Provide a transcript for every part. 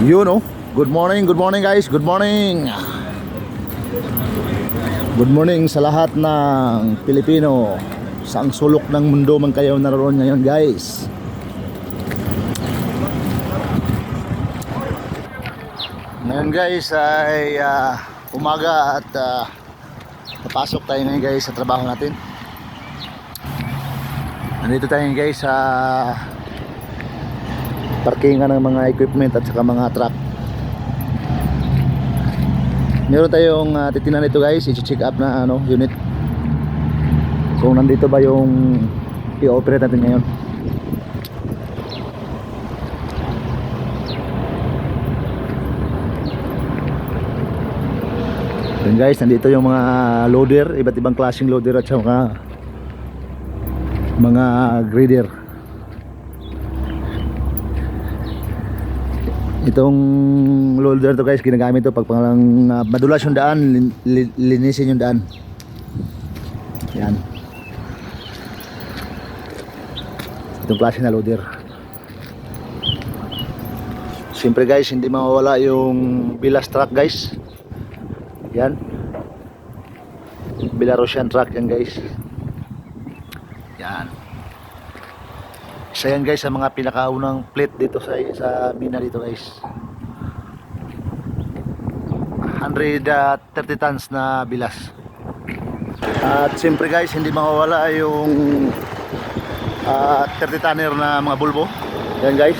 Yun oh. Good morning guys. Good morning. Good morning sa lahat ng Pilipino. Saang sulok ng mundo man kayo naroon ngayon guys. Ngayon guys ay umaga at papasok tayo ngayon guys sa trabaho natin. Nandito tayo ngayon guys sa parkingan ng mga equipment at saka mga truck. Meron tayong titingnan nito guys, i-check up na unit. Kung nandito ba yung i-operate natin ngayon. Then guys, nandito yung mga loader, iba't ibang klaseng loader at saka mga grader. Itong loader to guys, ginagamit to pag pangalang madulas yung daan, linisin yung daan. Yan. Itong klase na loader. Siyempre guys, hindi mawawala yung bilas truck guys. Yan. Belarusian truck yan guys. Yan. Isa yan guys sa mga pinakaunang plate dito sa mina dito guys. 130 tons na bilas. At siyempre guys, hindi mawawala yung 30 tonner na mga bulbo. Yan guys.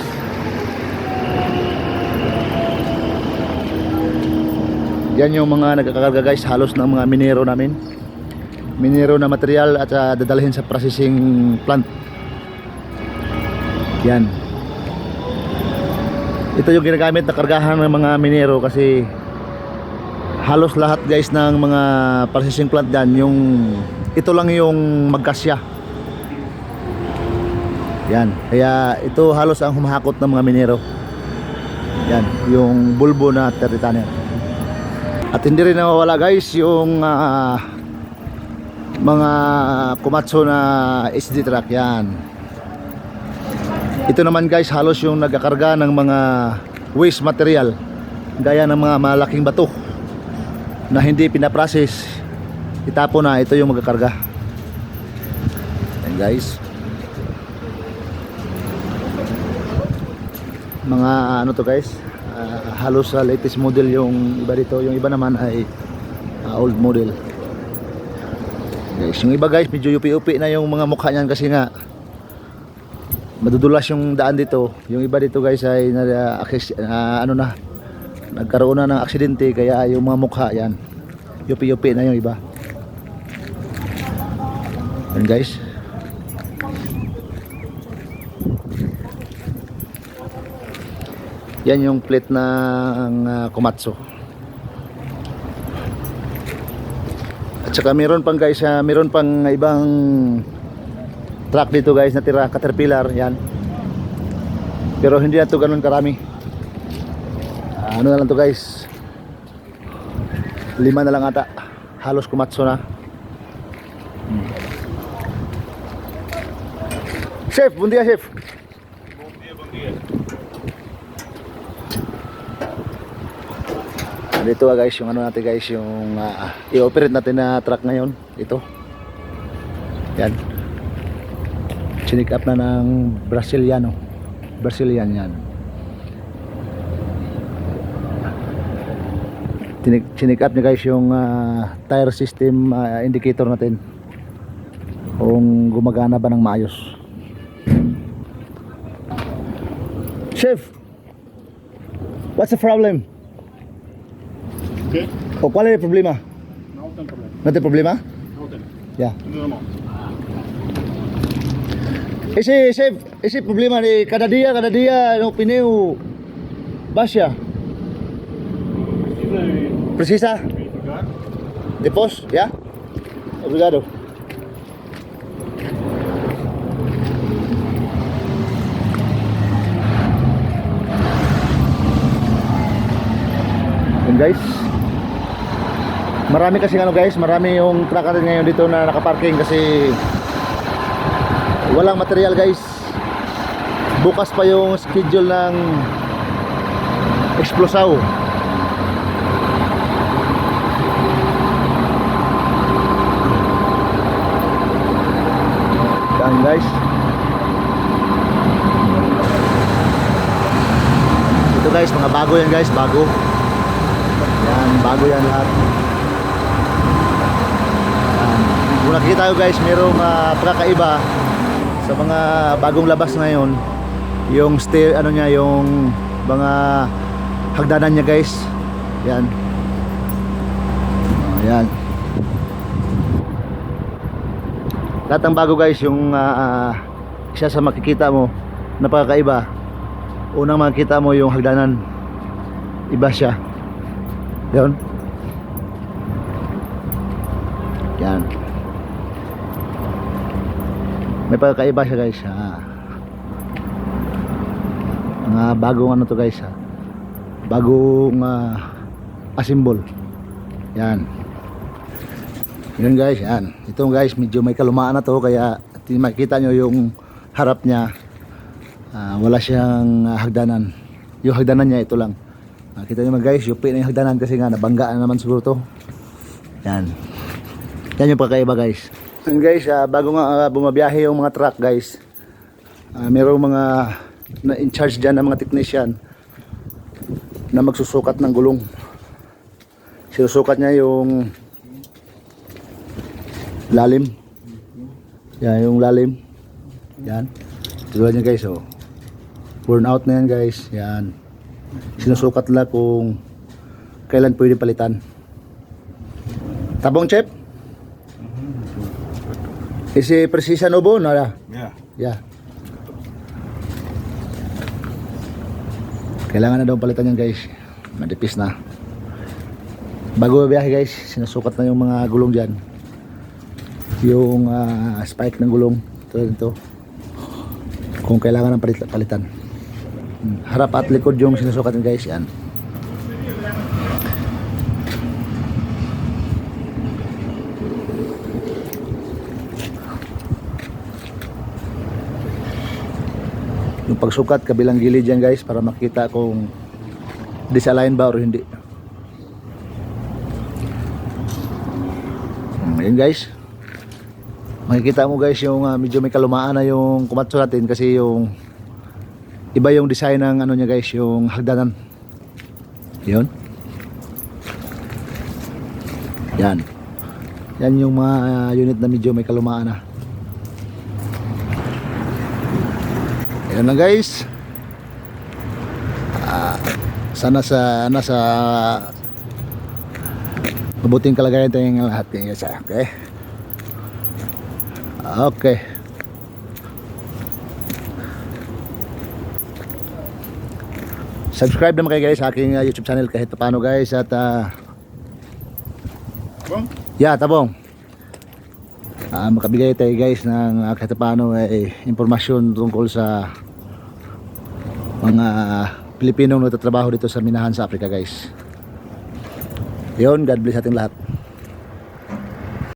Yan yung mga nagkakarga guys, halos ng mga minero namin. Minero na material at dadalhin sa processing plant. Yan. Ito yung ginagamit na kargahan ng mga minero kasi halos lahat guys ng mga processing plant dyan, ito lang yung magkasya. Yan. Kaya ito halos ang humahakot ng mga minero. Yan. Yung bulbo na 30 tonner. At hindi rin nawawala guys yung mga Komatsu na SD truck. Yan. Ito naman guys, halos yung nagkakarga ng mga waste material gaya ng mga malaking bato na hindi pinaprocess, itapon na, ito yung magkakarga. Yan guys. Mga ano to guys, halos sa latest model yung iba dito, yung iba naman ay old model guys. Yung iba guys medyo yupi-upi na yung mga mukha niyan kasi nga madudulas yung daan dito. Yung iba dito guys ay nagkaroon na ng aksidente, kaya yung mga mukha yan yupi-yupi na yung iba. Yan guys. Yan yung plate ng Komatsu. At saka meron pang guys, meron pang ibang truck dito guys na tira, Caterpillar yan. Pero hindi na to ganun karami. Ano na lang to guys, 5 na lang ata. Halos Komatsu na. Chef, buen día chef. Buen día. Dito guys yung natin guys, yung i-operate natin na truck ngayon. Ito. Yan. Chinik up na ng Brazilian yan. Chinik up niya guys yung tire system indicator natin, kung gumagana ba ng maayos. Chef, what's the problem? ¿Qué? O cuál es el problema? No tengo problema. ¿No te problema? No tengo. Ya. No. Ese problema de cada día no pneu baja. Precisa? Verificar. Depois, ya? Obrigado. Yan guys. Marami kasi guys, marami yung truck natin ngayon dito na nakaparking kasi walang material guys. Bukas pa yung schedule ng Explosaw. Yan guys. Ito guys, mga bago yan guys, bago. Yan, bago yan lahat. Yan. Kung nakikita ko guys, mayroong pagkakaiba sa mga bagong labas ngayon. Yung stair, ano niya, yung mga hagdanan niya guys. Yan. Yan. Lahat ng bago guys, yung isa sa makikita mo na pagkakaiba. Unang makikita mo yung hagdanan, iba siya. Yan. Yan. May pagkakaiba siya guys. Mga bagong ano to guys, bagong asimbol. Yan. Yun guys, yan. Ito guys, medyo may kalumaan na to, kaya makikita nyo yung harap niya. Wala siyang hagdanan. Yung hagdanan niya ito lang. Kita nyo guys, yupi na yung hagdanan kasi nga nabangga na naman siguro to. Yan. Yan yung pagkaiba guys. And guys, bago nga bumabiyahe yung mga truck guys, mayroong mga na in charge dyan ng mga technician na magsusukat ng gulong. Sinusukat niya yung lalim. Yan, yung lalim. Yan. Tulad niya guys, oh. Burn out na yan guys. Yan. Sinusukat nila kung kailan pwede palitan. Tabong chef? Isi precisa no bo? Nara? Yeah. Yeah. Kailangan na daw palitan yan guys. Madipis na. Bago biyahe guys, sinusukat na yung mga gulong dyan. Yung spike ng gulong. Ito. Kung kailangan ng palitan. Harap at likod yung sinusukat nyo guys. Yan. Yung pagsukat kabilang gilid yan guys, para makita kung disalign ba or hindi. Ayan guys, makikita mo guys yung medyo may kalumaan na yung kumatsu natin, kasi yung iba yung design ng ano niya guys, yung hagdanan. Yun. Yan. Yan yung mga unit na medyo may kalumaan na. Ayan na guys. Sana sa mabuting kalagayan tayong lahat guys. Okay. Okay. Subscribe naman kayo guys sa aking YouTube channel kahit paano guys, at Bom? yeah, tabong. Makabigay tayo guys ng kahit paano impormasyon tungkol sa mga Pilipinong nagtatrabaho dito sa minahan sa Africa guys. Yun, God bless ating lahat.